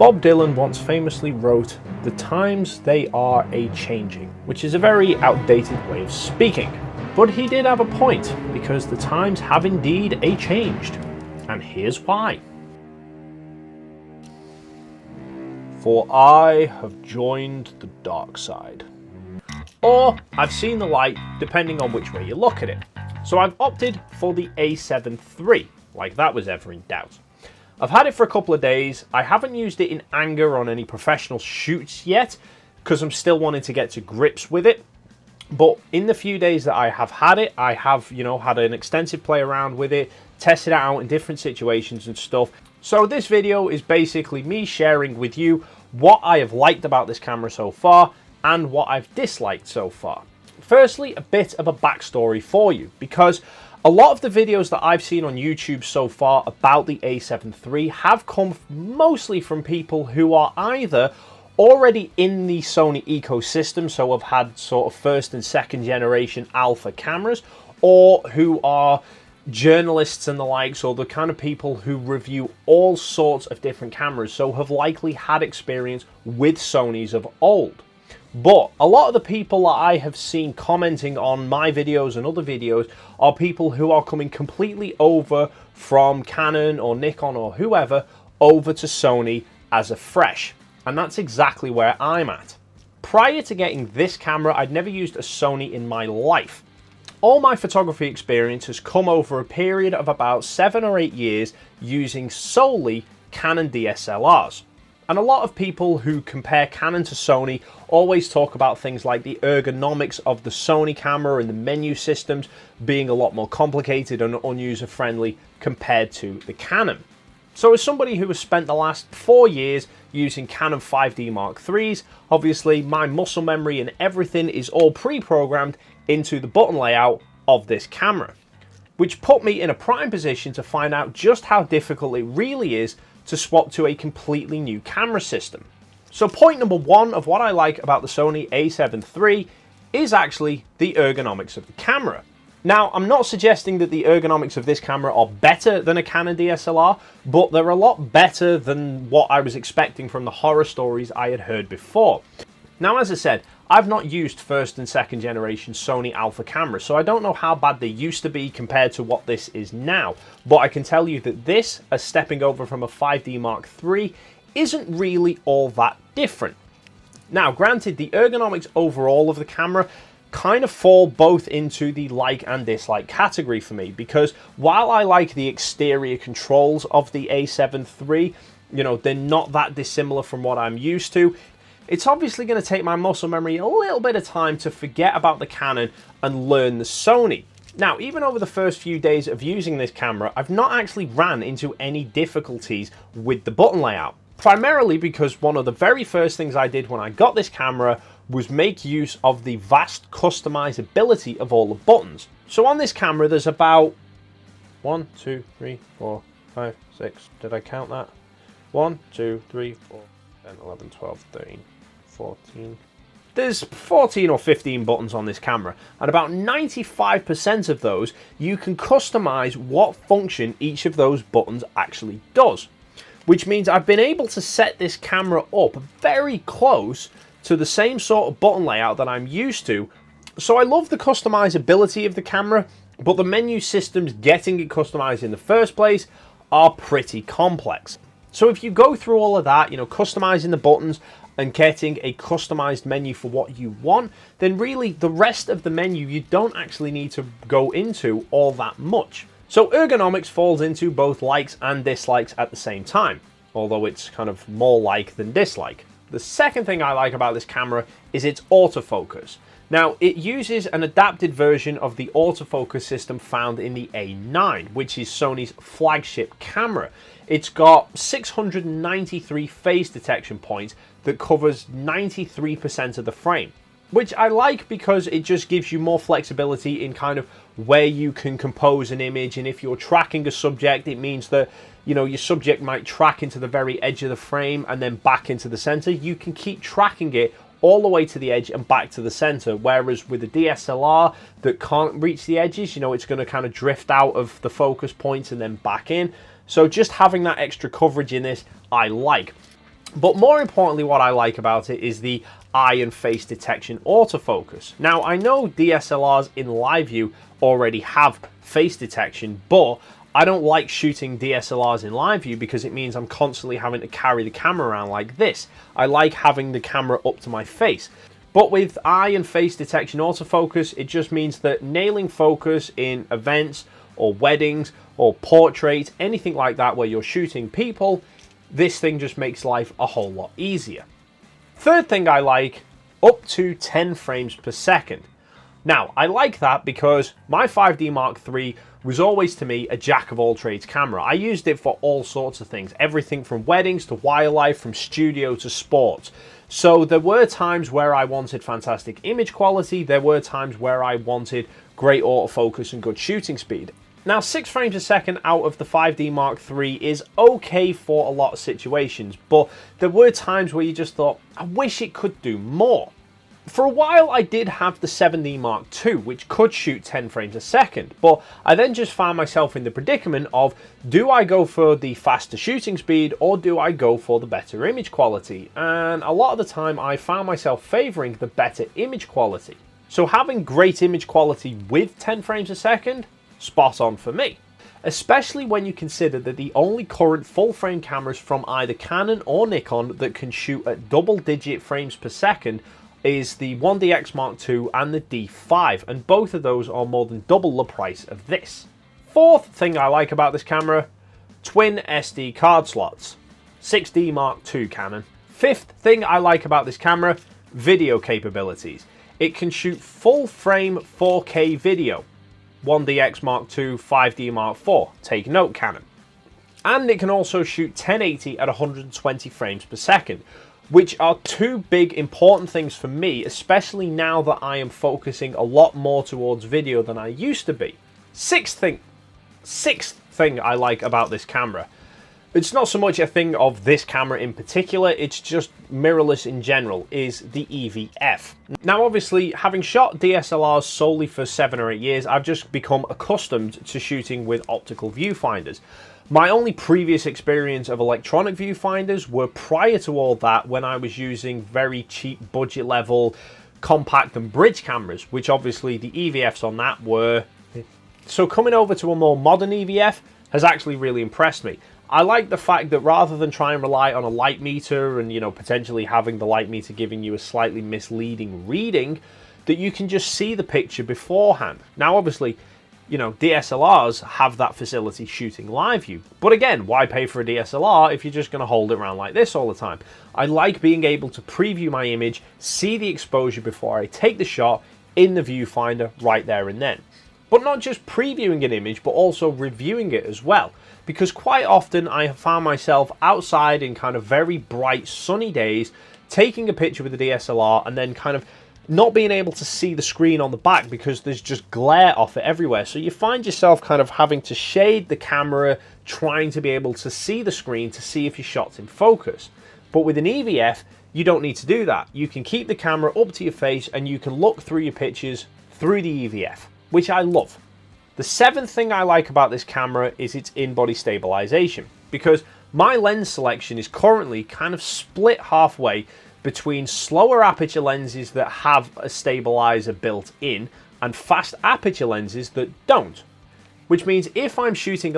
Bob Dylan once famously wrote, "The times they are a-changing," which is a very outdated way of speaking. But he did have a point, because the times have indeed a-changed. And here's why. For I have joined the dark side. Or I've seen the light, depending on which way you look at it. So I've opted for the A7 III, like that was ever in doubt. I've had it for a couple of days. I haven't used it in anger on any professional shoots yet, because I'm still wanting to get to grips with it. But in the few days that I have had it, I have, had an extensive play around with it, tested it out in different situations and stuff. So this video is basically me sharing with you what I have liked about this camera so far and what I've disliked so far. Firstly, a bit of a backstory for you, because a lot of the videos that I've seen on YouTube so far about the A7 III have come mostly from people who are either already in the Sony ecosystem, so have had sort of first and second generation alpha cameras, or who are journalists and the likes, or the kind of people who review all sorts of different cameras, so have likely had experience with Sonys of old. But a lot of the people that I have seen commenting on my videos and other videos are people who are coming completely over from Canon or Nikon or whoever over to Sony as a fresh. And that's exactly where I'm at. Prior to getting this camera, I'd never used a Sony in my life. All my photography experience has come over a period of about 7 or 8 years using solely Canon DSLRs. And a lot of people who compare Canon to Sony always talk about things like the ergonomics of the Sony camera and the menu systems being a lot more complicated and user-friendly compared to the Canon. So as somebody who has spent the last 4 years using Canon 5D Mark IIIs, obviously my muscle memory and everything is all pre-programmed into the button layout of this camera, which put me in a prime position to find out just how difficult it really is to swap to a completely new camera system. So point number one of what I like about the Sony A7 III is actually the ergonomics of the camera. Now, I'm not suggesting that the ergonomics of this camera are better than a Canon DSLR, but they're a lot better than what I was expecting from the horror stories I had heard before. Now, as I said, I've not used first and second generation Sony alpha cameras, so I don't know how bad they used to be compared to what this is now. But I can tell you that this, as stepping over from a 5D Mark III, isn't really all that different. Now, granted, the ergonomics overall of the camera kind of fall both into the like and dislike category for me, because while I like the exterior controls of the A7 III, they're not that dissimilar from what I'm used to. It's obviously going to take my muscle memory a little bit of time to forget about the Canon and learn the Sony. Now, even over the first few days of using this camera, I've not actually ran into any difficulties with the button layout. Primarily because one of the very first things I did when I got this camera was make use of the vast customizability of all the buttons. So on this camera, there's about 1, 2, 3, 4, 5, 6, did I count that? 1, 2, 3, 4, 10, 11, 12, 13, 14. There's 14 or 15 buttons on this camera, and about 95% of those you can customize what function each of those buttons actually does. Which means I've been able to set this camera up very close to the same sort of button layout that I'm used to. So I love the customizability of the camera, but the menu systems getting it customized in the first place are pretty complex. So if you go through all of that, customizing the buttons and getting a customized menu for what you want, then really the rest of the menu you don't actually need to go into all that much. So ergonomics falls into both likes and dislikes at the same time, although it's kind of more like than dislike. The second thing I like about this camera is its autofocus. Now, it uses an adapted version of the autofocus system found in the A9, which is Sony's flagship camera. It's got 693 phase detection points that covers 93% of the frame, which I like because it just gives you more flexibility in kind of where you can compose an image. And if you're tracking a subject, it means that, your subject might track into the very edge of the frame and then back into the center. You can keep tracking it all the way to the edge and back to the center. Whereas with a DSLR that can't reach the edges, it's going to kind of drift out of the focus points and then back in. So just having that extra coverage in this, I like. But more importantly, what I like about it is the eye and face detection autofocus. Now, I know DSLRs in live view already have face detection, but I don't like shooting DSLRs in live view because it means I'm constantly having to carry the camera around like this. I like having the camera up to my face. But with eye and face detection autofocus, it just means that nailing focus in events or weddings or portraits, anything like that where you're shooting people, this thing just makes life a whole lot easier. Third thing I like, up to 10 frames per second. Now, I like that because my 5D Mark III was always to me a jack of all trades camera. I used it for all sorts of things, everything from weddings to wildlife, from studio to sports. So there were times where I wanted fantastic image quality, there were times where I wanted great autofocus and good shooting speed. Now, 6 frames a second out of the 5D Mark III is okay for a lot of situations, but there were times where you just thought, I wish it could do more. For a while, I did have the 7D Mark II, which could shoot 10 frames a second, but I then just found myself in the predicament of, do I go for the faster shooting speed or do I go for the better image quality? And a lot of the time, I found myself favoring the better image quality. So having great image quality with 10 frames a second, spot on for me. Especially when you consider that the only current full frame cameras from either Canon or Nikon that can shoot at double-digit frames per second is the 1DX Mark II and the D5, and both of those are more than double the price of this. Fourth thing I like about this camera, twin SD card slots. 6D Mark II Canon. Fifth thing I like about this camera, video capabilities. It can shoot full frame 4K video. 1DX Mark II, 5D Mark IV, take note Canon. And it can also shoot 1080 at 120 frames per second, which are two big important things for me, especially now that I am focusing a lot more towards video than I used to be. Sixth thing I like about this camera. It's not so much a thing of this camera in particular, it's just mirrorless in general, is the EVF. Now obviously, having shot DSLRs solely for 7 or 8 years, I've just become accustomed to shooting with optical viewfinders. My only previous experience of electronic viewfinders were prior to all that when I was using very cheap budget level compact and bridge cameras, which obviously the EVFs on that were. So coming over to a more modern EVF has actually really impressed me. I like the fact that rather than try and rely on a light meter and, potentially having the light meter giving you a slightly misleading reading, that you can just see the picture beforehand. Now, obviously, DSLRs have that facility shooting live view. But again, why pay for a DSLR if you're just going to hold it around like this all the time? I like being able to preview my image, see the exposure before I take the shot in the viewfinder right there and then. But not just previewing an image, but also reviewing it as well. Because quite often I have found myself outside in kind of very bright sunny days, taking a picture with a DSLR and then kind of not being able to see the screen on the back because there's just glare off it everywhere. So you find yourself kind of having to shade the camera, trying to be able to see the screen to see if your shot's in focus. But with an EVF, you don't need to do that. You can keep the camera up to your face and you can look through your pictures through the EVF, which I love. The seventh thing I like about this camera is its in-body stabilization, because my lens selection is currently kind of split halfway between slower aperture lenses that have a stabilizer built in and fast aperture lenses that don't. Which means if I'm shooting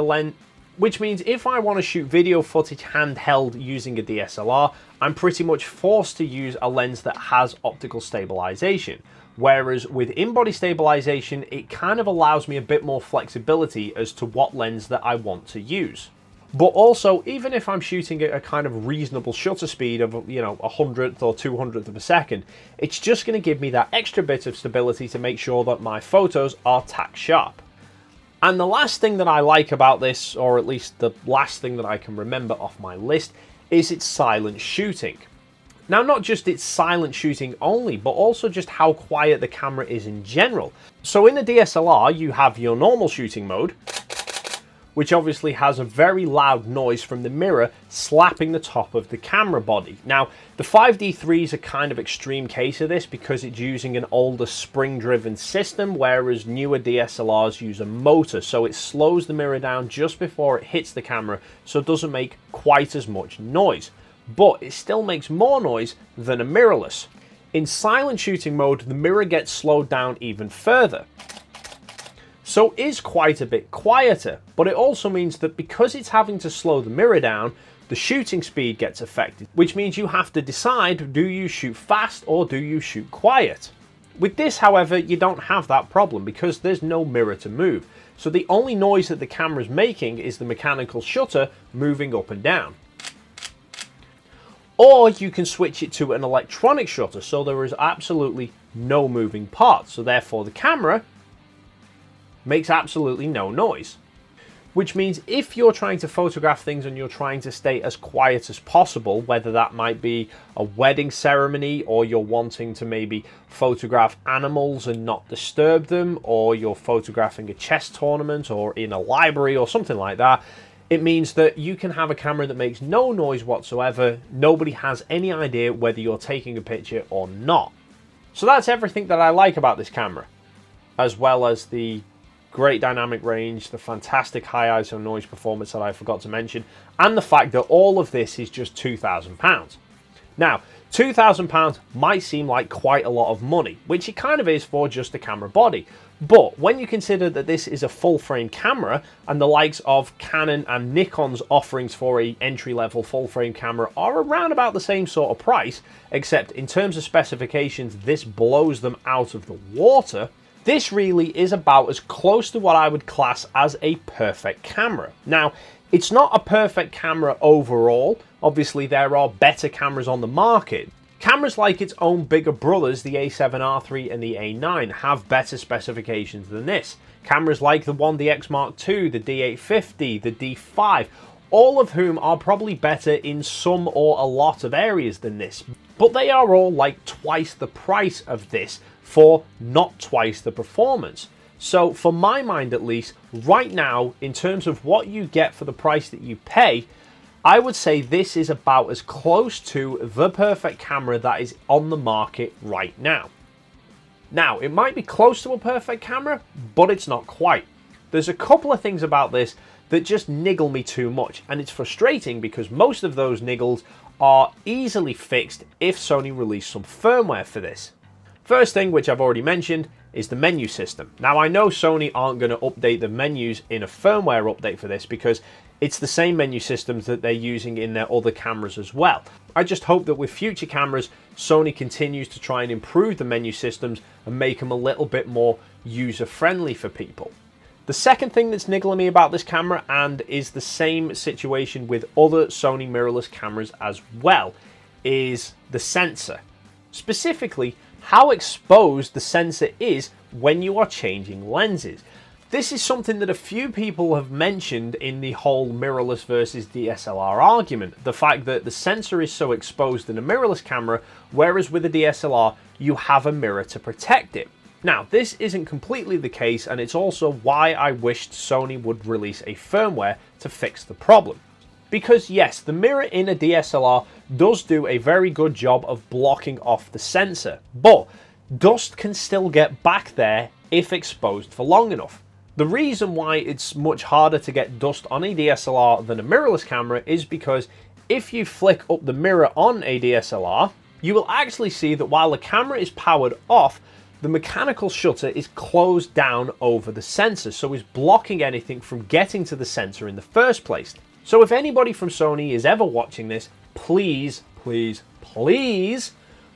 if I want to shoot video footage handheld using a DSLR, I'm pretty much forced to use a lens that has optical stabilization. Whereas with in-body stabilization, it kind of allows me a bit more flexibility as to what lens that I want to use. But also, even if I'm shooting at a kind of reasonable shutter speed of, 100th or 200th of a second, it's just going to give me that extra bit of stability to make sure that my photos are tack sharp. And the last thing that I like about this, or at least the last thing that I can remember off my list, is its silent shooting. Now, not just its silent shooting only, but also just how quiet the camera is in general. So in the DSLR, you have your normal shooting mode, which obviously has a very loud noise from the mirror slapping the top of the camera body. Now, the 5D3 is a kind of extreme case of this because it's using an older spring-driven system, whereas newer DSLRs use a motor, so it slows the mirror down just before it hits the camera, so it doesn't make quite as much noise. but it still makes more noise than a mirrorless. In silent shooting mode, the mirror gets slowed down even further, so is quite a bit quieter, but it also means that because it's having to slow the mirror down, the shooting speed gets affected, which means you have to decide, do you shoot fast or do you shoot quiet? With this, however, you don't have that problem because there's no mirror to move, so the only noise that the camera's making is the mechanical shutter moving up and down. Or you can switch it to an electronic shutter, so there is absolutely no moving parts, so therefore the camera makes absolutely no noise. Which means if you're trying to photograph things and you're trying to stay as quiet as possible, whether that might be a wedding ceremony, or you're wanting to maybe photograph animals and not disturb them, or you're photographing a chess tournament or in a library or something like that, it means that you can have a camera that makes no noise whatsoever. Nobody has any idea whether you're taking a picture or not. So that's everything that I like about this camera, as well as the great dynamic range, the fantastic high ISO noise performance that I forgot to mention, and the fact that all of this is just £2,000. Now, £2,000 might seem like quite a lot of money, which it kind of is for just a camera body. But when you consider that this is a full frame camera, and the likes of Canon and Nikon's offerings for a entry-level full frame camera are around about the same sort of price, except in terms of specifications, this blows them out of the water. This really is about as close to what I would class as a perfect camera. Now, it's not a perfect camera overall. Obviously, there are better cameras on the market. Cameras like its own bigger brothers, the A7III and the A9, have better specifications than this. Cameras like the 1DX Mark II, the D850, the D5, all of whom are probably better in some or a lot of areas than this. But they are all like twice the price of this for not twice the performance. So for my mind at least, right now, in terms of what you get for the price that you pay, I would say this is about as close to the perfect camera that is on the market right now. Now, it might be close to a perfect camera, but it's not quite. There's a couple of things about this that just niggle me too much, and it's frustrating because most of those niggles are easily fixed if Sony released some firmware for this. First thing, which I've already mentioned, is the menu system. Now, I know Sony aren't going to update the menus in a firmware update for this because it's the same menu systems that they're using in their other cameras as well. I just hope that with future cameras, Sony continues to try and improve the menu systems and make them a little bit more user-friendly for people. The second thing that's niggling me about this camera, and is the same situation with other Sony mirrorless cameras as well, is the sensor. Specifically, how exposed the sensor is when you are changing lenses. This is something that a few people have mentioned in the whole mirrorless versus DSLR argument. The fact that the sensor is so exposed in a mirrorless camera, whereas with a DSLR, you have a mirror to protect it. Now, this isn't completely the case, and it's also why I wished Sony would release a firmware to fix the problem. Because yes, the mirror in a DSLR does do a very good job of blocking off the sensor, but dust can still get back there if exposed for long enough. The reason why it's much harder to get dust on a DSLR than a mirrorless camera is because if you flick up the mirror on a DSLR, you will actually see that while the camera is powered off, the mechanical shutter is closed down over the sensor, so is blocking anything from getting to the sensor in the first place. So if anybody from Sony is ever watching this, please, please, please,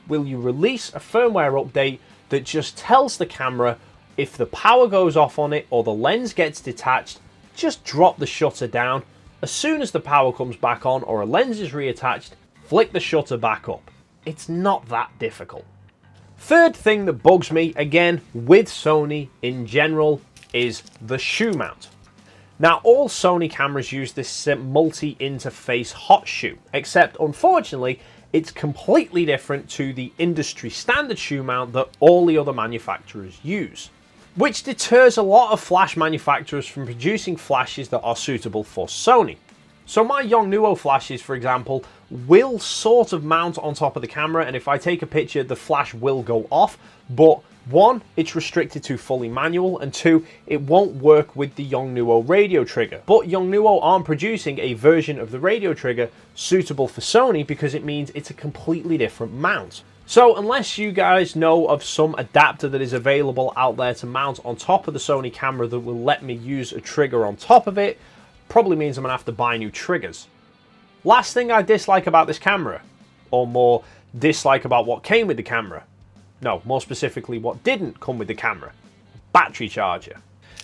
will you release a firmware update that just tells the camera if the power goes off on it or the lens gets detached, just drop the shutter down. As soon as the power comes back on or a lens is reattached, flick the shutter back up. It's not that difficult. Third thing that bugs me, again, with Sony in general, is the shoe mount. Now, all Sony cameras use this multi-interface hot shoe, except unfortunately, it's completely different to the industry standard shoe mount that all the other manufacturers use, which deters a lot of flash manufacturers from producing flashes that are suitable for Sony. So my Yongnuo flashes, for example, will sort of mount on top of the camera, and if I take a picture, the flash will go off, but One, it's restricted to fully manual, and two, it won't work with the Yongnuo radio trigger. But Yongnuo aren't producing a version of the radio trigger suitable for Sony because it means it's a completely different mount. So unless you guys know of some adapter that is available out there to mount on top of the Sony camera that will let me use a trigger on top of it, probably means I'm going to have to buy new triggers. Last thing I dislike about this camera, or more dislike about what came with the camera. No, more specifically, what didn't come with the camera. Battery charger.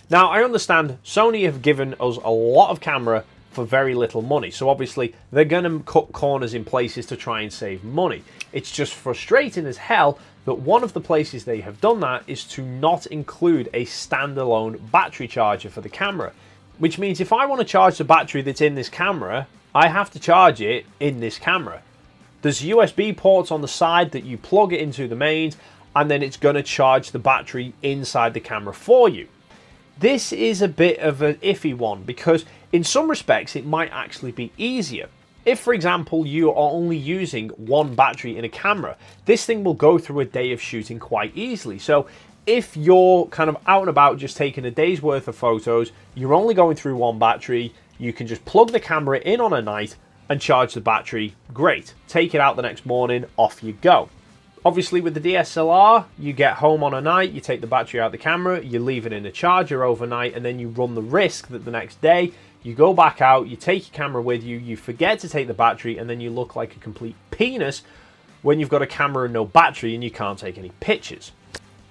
Now, I understand Sony have given us a lot of camera for very little money, so obviously they're going to cut corners in places to try and save money. It's just frustrating as hell that one of the places they have done that is to not include a standalone battery charger for the camera, which means if I want to charge the battery that's in this camera, I have to charge it in this camera. There's USB ports on the side that you plug it into the mains, and then it's going to charge the battery inside the camera for you. This is a bit of an iffy one because in some respects it might actually be easier. If, for example, you are only using one battery in a camera, this thing will go through a day of shooting quite easily. So if you're kind of out and about just taking a day's worth of photos, you're only going through one battery, you can just plug the camera in on a night and charge the battery. Great. Take it out the next morning, off you go. Obviously with the DSLR, you get home on a night, you take the battery out of the camera, you leave it in the charger overnight, and then you run the risk that the next day you go back out, you take your camera with you, you forget to take the battery, and then you look like a complete penis when you've got a camera and no battery and you can't take any pictures.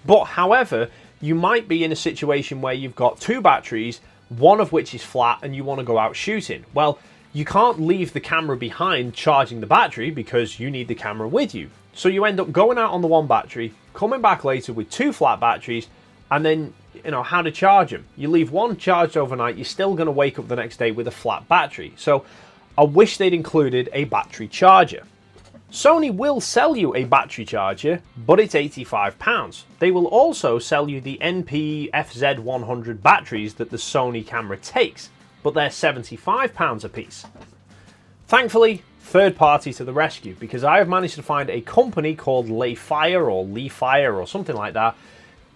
But however, you might be in a situation where you've got two batteries, one of which is flat, and you want to go out shooting. Well, you can't leave the camera behind charging the battery because you need the camera with you. So you end up going out on the one battery, coming back later with two flat batteries, and then, how to charge them. You leave one charged overnight, you're still going to wake up the next day with a flat battery. So I wish they'd included a battery charger. Sony will sell you a battery charger, but it's £85. They will also sell you the NP FZ100 batteries that the Sony camera takes, but they're £75 a piece. Thankfully, third party to the rescue, because I have managed to find a company called Layfire or something like that,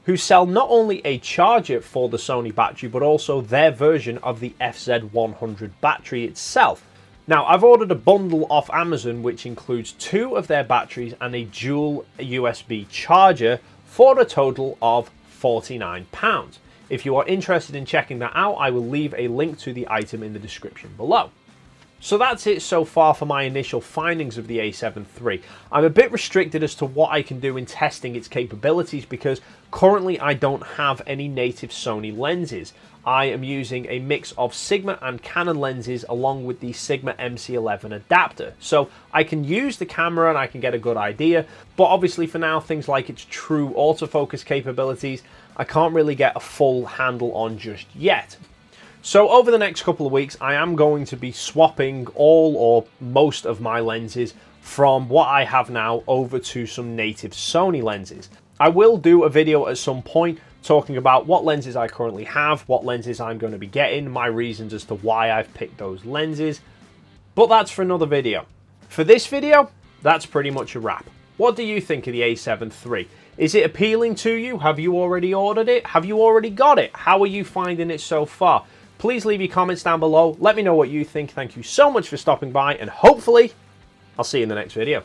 who sell not only a charger for the Sony battery, but also their version of the FZ100 battery itself. Now, I've ordered a bundle off Amazon which includes two of their batteries and a dual USB charger for a total of £49. If you are interested in checking that out, I will leave a link to the item in the description below. So that's it so far for my initial findings of the A7 III. I'm a bit restricted as to what I can do in testing its capabilities because currently I don't have any native Sony lenses. I am using a mix of Sigma and Canon lenses along with the Sigma MC11 adapter. So I can use the camera and I can get a good idea, but obviously for now things like its true autofocus capabilities I can't really get a full handle on just yet. So over the next couple of weeks, I am going to be swapping all or most of my lenses from what I have now over to some native Sony lenses. I will do a video at some point talking about what lenses I currently have, what lenses I'm going to be getting, my reasons as to why I've picked those lenses, but that's for another video. For this video, that's pretty much a wrap. What do you think of the A7 III? Is it appealing to you? Have you already ordered it? Have you already got it? How are you finding it so far? Please leave your comments down below. Let me know what you think. Thank you so much for stopping by, and hopefully I'll see you in the next video.